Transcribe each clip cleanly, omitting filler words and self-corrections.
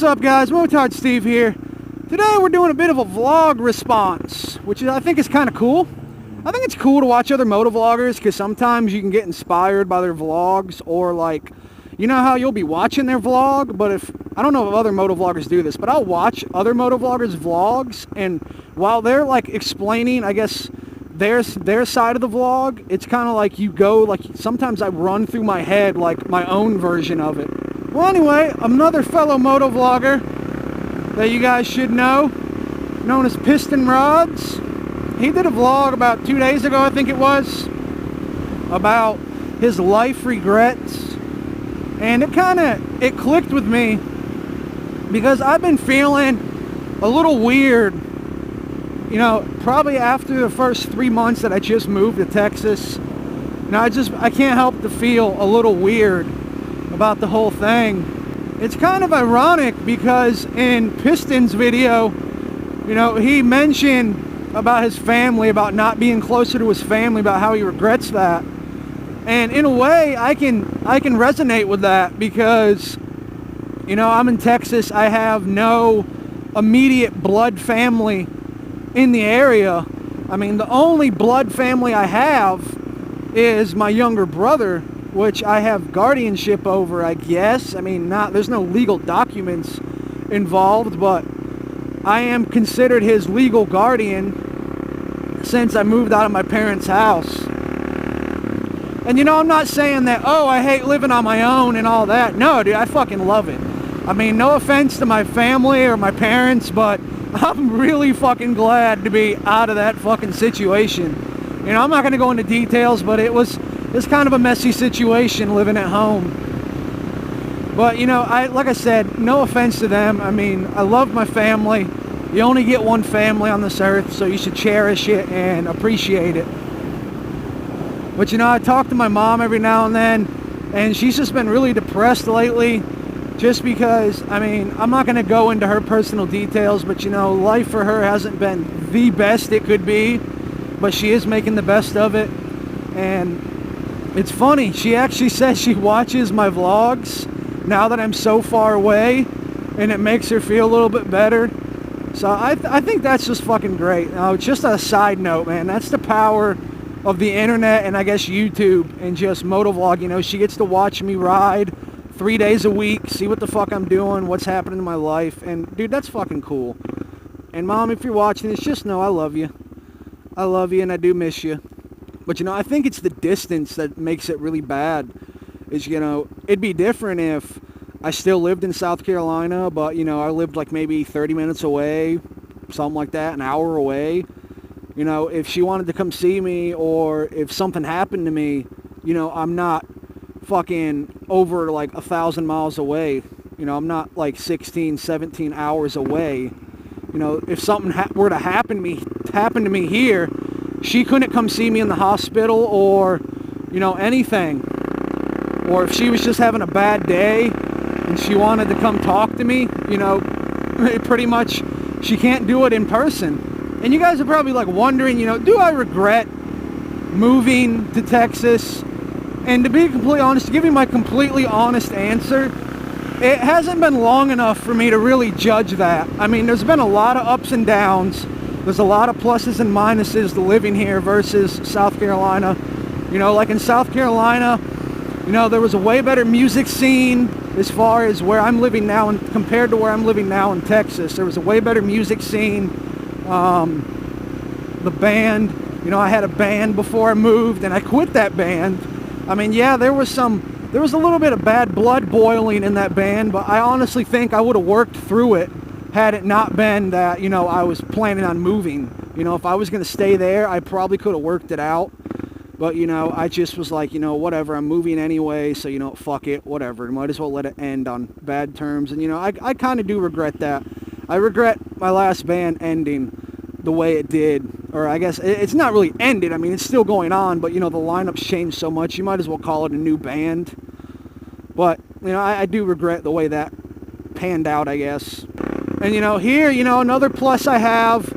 What's up, guys? MotardSteve here. Today we're doing a bit of a vlog response, which I think is kind of cool. I think it's cool to watch other motovloggers because sometimes you can get inspired by their vlogs, or like, you know how you'll be watching their vlog, but I don't know if other motovloggers do this, but I'll watch other motovloggers' vlogs, and while they're like explaining, I guess, their side of the vlog, it's kind of like you go, like, sometimes I run through my head like my own version of it. Well, anyway, another fellow motovlogger that you guys should know, known as PistnRods. He did a vlog about 2 days ago, I think it was, about his life regrets. And it clicked with me because I've been feeling a little weird, you know, probably after the first 3 months that I just moved to Texas. Now I can't help to feel a little weird about the whole thing. It's kind of ironic because in Piston's video, you know, he mentioned about his family, about not being closer to his family, about how he regrets that. And in a way, I can resonate with that because, you know, I'm in Texas. I have no immediate blood family in the area. I mean, the only blood family I have is my younger brother, which I have guardianship over, I guess. I mean, there's no legal documents involved, but I am considered his legal guardian since I moved out of my parents' house. And you know, I'm not saying that, oh, I hate living on my own and all that. No, dude, I fucking love it. I mean, no offense to my family or my parents, but I'm really fucking glad to be out of that fucking situation. You know, I'm not going to go into details, but it's kind of a messy situation living at home. But, you know, like I said, no offense to them. I mean, I love my family. You only get one family on this earth, so you should cherish it and appreciate it. But, you know, I talk to my mom every now and then, and she's just been really depressed lately, just because, I mean, I'm not going to go into her personal details, but, you know, life for her hasn't been the best it could be, but she is making the best of it. And it's funny, she actually says she watches my vlogs now that I'm so far away, and it makes her feel a little bit better. So I think that's just fucking great. Now, just a side note, man, that's the power of the internet and I guess YouTube and just motovlog. You know, she gets to watch me ride 3 days a week, see what the fuck I'm doing, what's happening in my life, and dude, that's fucking cool. And Mom, if you're watching this, just know I love you. I love you and I do miss you. But, you know, I think it's the distance that makes it really bad. Is, you know, it'd be different if I still lived in South Carolina, but, you know, I lived like maybe 30 minutes away, something like that, an hour away. You know, if she wanted to come see me, or if something happened to me, you know, I'm not fucking over like 1,000 miles away. You know, I'm not like 16, 17 hours away. You know, if something were to happen to me here, she couldn't come see me in the hospital or, you know, anything. Or if she was just having a bad day and she wanted to come talk to me, you know, pretty much she can't do it in person. And you guys are probably like wondering, you know, do I regret moving to Texas? And to be completely honest, to give you my completely honest answer, it hasn't been long enough for me to really judge that. I mean, there's been a lot of ups and downs. There's a lot of pluses and minuses to living here versus South Carolina. You know, like in South Carolina, you know, there was a way better music scene as far as where I'm living now, and compared to where I'm living now in Texas. There was a way better music scene. The band, you know, I had a band before I moved, and I quit that band. I mean, yeah, there was a little bit of bad blood boiling in that band, but I honestly think I would have worked through it had it not been that, you know, I was planning on moving. You know, if I was going to stay there, I probably could have worked it out. But, you know, I just was like, you know, whatever, I'm moving anyway, so, you know, fuck it, whatever. Might as well let it end on bad terms. And, you know, I kind of do regret that. I regret my last band ending the way it did. Or I guess it's not really ended. I mean, it's still going on, but, you know, the lineup's changed so much, you might as well call it a new band. But, you know, I do regret the way that panned out, I guess. And, you know, here, you know, another plus I have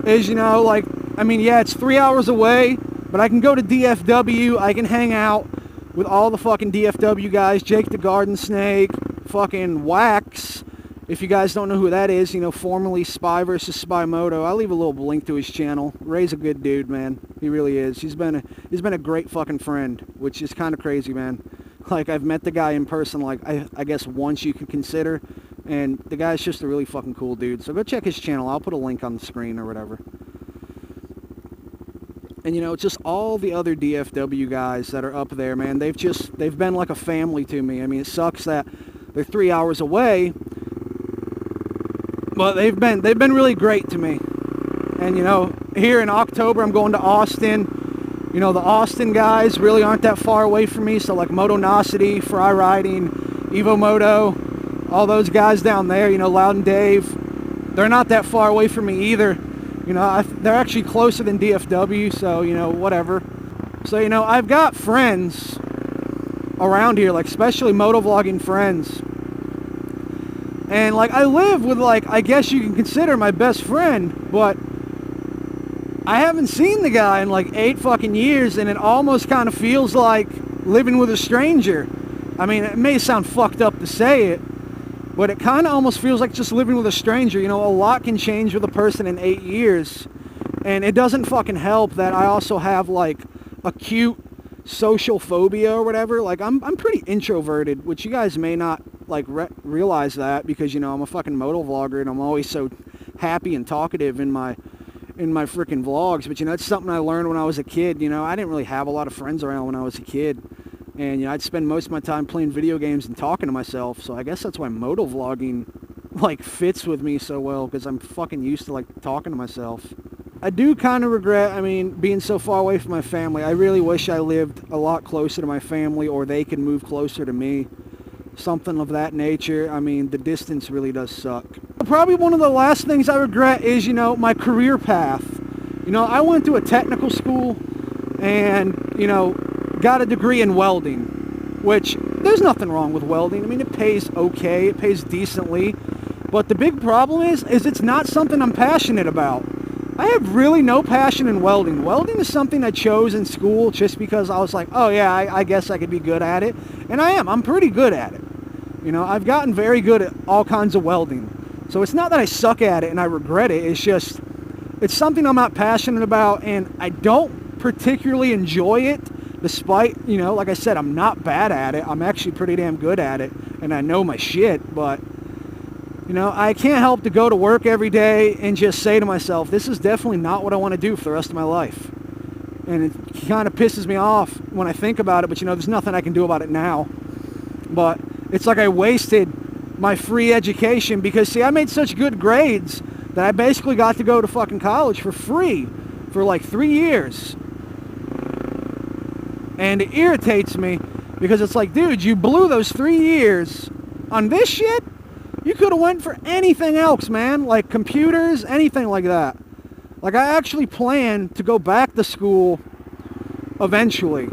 is, you know, like, I mean, yeah, it's 3 hours away, but I can go to DFW, I can hang out with all the fucking DFW guys, Jake TheGardenSnake, fucking Wax, If you guys don't know who that is, you know, formerly Spy versus SpyMoto, I'll leave a little link to his channel. Ray's a good dude, man. He really is. He's been a great fucking friend, which is kind of crazy, man. Like, I've met the guy in person, like, I guess once you could consider, and the guy's just a really fucking cool dude. So go check his channel. I'll put a link on the screen or whatever. And, you know, just all the other DFW guys that are up there, man, they've been like a family to me. I mean, it sucks that they're 3 hours away, but they've been really great to me. And, you know, here in October, I'm going to Austin. You know, the Austin guys really aren't that far away from me. So, like, Motonosity, Fry Riding, Evo Moto, all those guys down there, you know, LoudandDave, they're not that far away from me either. You know, they're actually closer than DFW, so, you know, whatever. So, you know, I've got friends around here, like, especially motovlogging friends. And, like, I live with, like, I guess you can consider my best friend, but I haven't seen the guy in, like, 8 fucking years, and it almost kind of feels like living with a stranger. I mean, it may sound fucked up to say it, but it kind of almost feels like just living with a stranger. You know, a lot can change with a person in 8 years, and it doesn't fucking help that I also have, like, acute social phobia or whatever. Like, I'm pretty introverted, which you guys may not, like, realize that, because, you know, I'm a fucking motovlogger and I'm always so happy and talkative in my freaking vlogs. But, you know, it's something I learned when I was a kid. You know, I didn't really have a lot of friends around when I was a kid, and, you know, I'd spend most of my time playing video games and talking to myself. So I guess that's why motovlogging, like, fits with me so well, because I'm fucking used to, like, talking to myself. I do kind of regret, I mean, being so far away from my family. I really wish I lived a lot closer to my family, or they could move closer to me. Something of that nature. I mean, the distance really does suck. Probably one of the last things I regret is, you know, my career path. You know, I went to a technical school and, you know, got a degree in welding, which there's nothing wrong with welding. I mean, it pays okay, it pays decently, but the big problem is it's not something I'm passionate about. I have really no passion in welding. Welding is something I chose in school just because I was like, oh yeah, I guess I could be good at it. And I am. I'm pretty good at it. You know, I've gotten very good at all kinds of welding. So it's not that I suck at it and I regret it. It's just, it's something I'm not passionate about, and I don't particularly enjoy it, despite, you know, like I said, I'm not bad at it. I'm actually pretty damn good at it, and I know my shit, but, you know, I can't help to go to work every day and just say to myself, this is definitely not what I want to do for the rest of my life. And it kind of pisses me off when I think about it, but, you know, there's nothing I can do about it now. But it's like I wasted my free education because, see, I made such good grades that I basically got to go to fucking college for free for like 3 years. And it irritates me because it's like, dude, you blew those 3 years on this shit? You could have went for anything else, man. Like computers, anything like that. Like, I actually plan to go back to school eventually.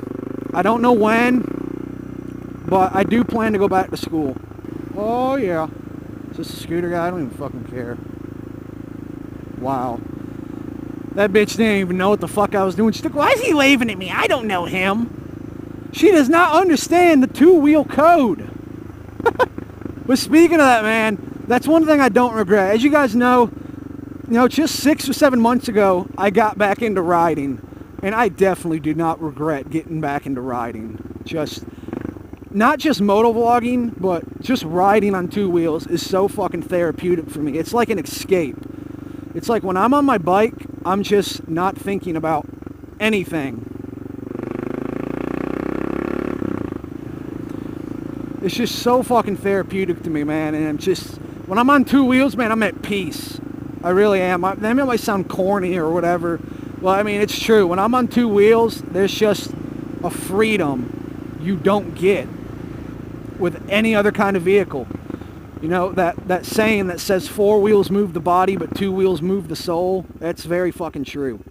I don't know when, but I do plan to go back to school. Oh, yeah. Is this a scooter guy? I don't even fucking care. Wow. That bitch didn't even know what the fuck I was doing. She's like, why is he waving at me? I don't know him. She does not understand the two-wheel code. But speaking of that, man, that's one thing I don't regret. As you guys know, just 6 or 7 months ago, I got back into riding. And I definitely do not regret getting back into riding. Not just motovlogging, but just riding on 2 wheels is so fucking therapeutic for me. It's like an escape. It's like when I'm on my bike, I'm just not thinking about anything. It's just so fucking therapeutic to me, man. And when I'm on 2 wheels, man, I'm at peace. I really am. That might sound corny or whatever. Well, I mean, it's true. When I'm on 2 wheels, there's just a freedom you don't get with any other kind of vehicle. You know, that saying that says 4 wheels move the body, but 2 wheels move the soul, that's very fucking true.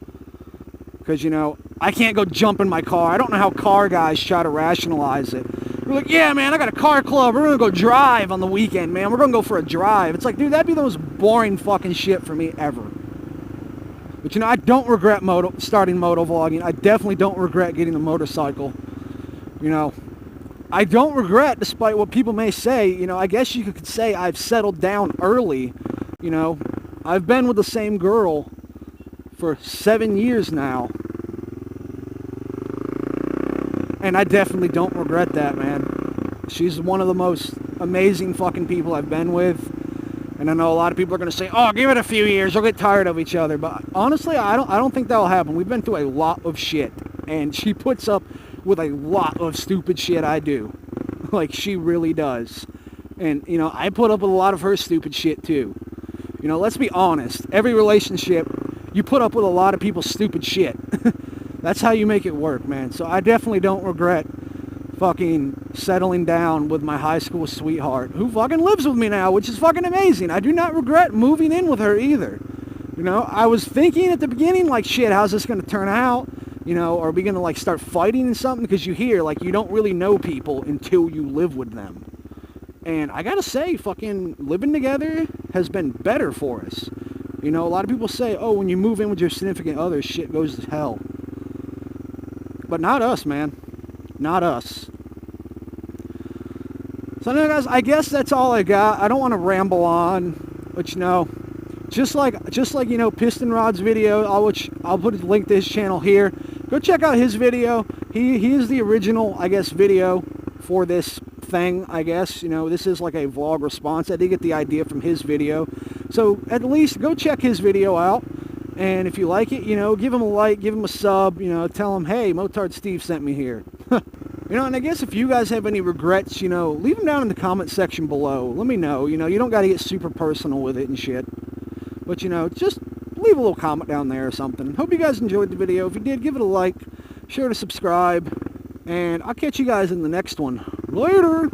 Because, you know, I can't go jump in my car. I don't know how car guys try to rationalize it. We're like, yeah, man, I got a car club. We're going to go drive on the weekend, man. We're going to go for a drive. It's like, dude, that'd be the most boring fucking shit for me ever. But, you know, I don't regret starting motovlogging. I definitely don't regret getting a motorcycle. You know, I don't regret, despite what people may say. You know, I guess you could say I've settled down early. You know, I've been with the same girl for 7 years now. And I definitely don't regret that, man. She's one of the most amazing fucking people I've been with. And I know a lot of people are going to say, oh, give it a few years, you'll get tired of each other. But honestly, I don't think that'll happen. We've been through a lot of shit. And she puts up with a lot of stupid shit I do. Like, she really does. And, you know, I put up with a lot of her stupid shit, too. You know, let's be honest. Every relationship, you put up with a lot of people's stupid shit. That's how you make it work, man. So I definitely don't regret fucking settling down with my high school sweetheart, who fucking lives with me now, which is fucking amazing. I do not regret moving in with her either. You know, I was thinking at the beginning, like, shit, how's this going to turn out? You know, are we going to, like, start fighting and something? Because you hear, like, you don't really know people until you live with them. And I gotta say, fucking living together has been better for us. You know, a lot of people say, oh, when you move in with your significant other, shit goes to hell. But not us, man. Not us. So anyway, guys, I guess that's all I got. I don't want to ramble on, but you know, just like you know, PistnRods video, I'll put a link to his channel here. Go check out his video. He is the original, I guess, video for this thing, I guess. You know, this is like a vlog response. I did get the idea from his video. So at least go check his video out. And if you like it, you know, give him a like, give him a sub, you know, tell him, hey, MotardSteve sent me here. You know, and I guess if you guys have any regrets, you know, leave them down in the comment section below. Let me know. You know, you don't got to get super personal with it and shit. But, you know, just leave a little comment down there or something. Hope you guys enjoyed the video. If you did, give it a like, sure to subscribe, and I'll catch you guys in the next one. Later!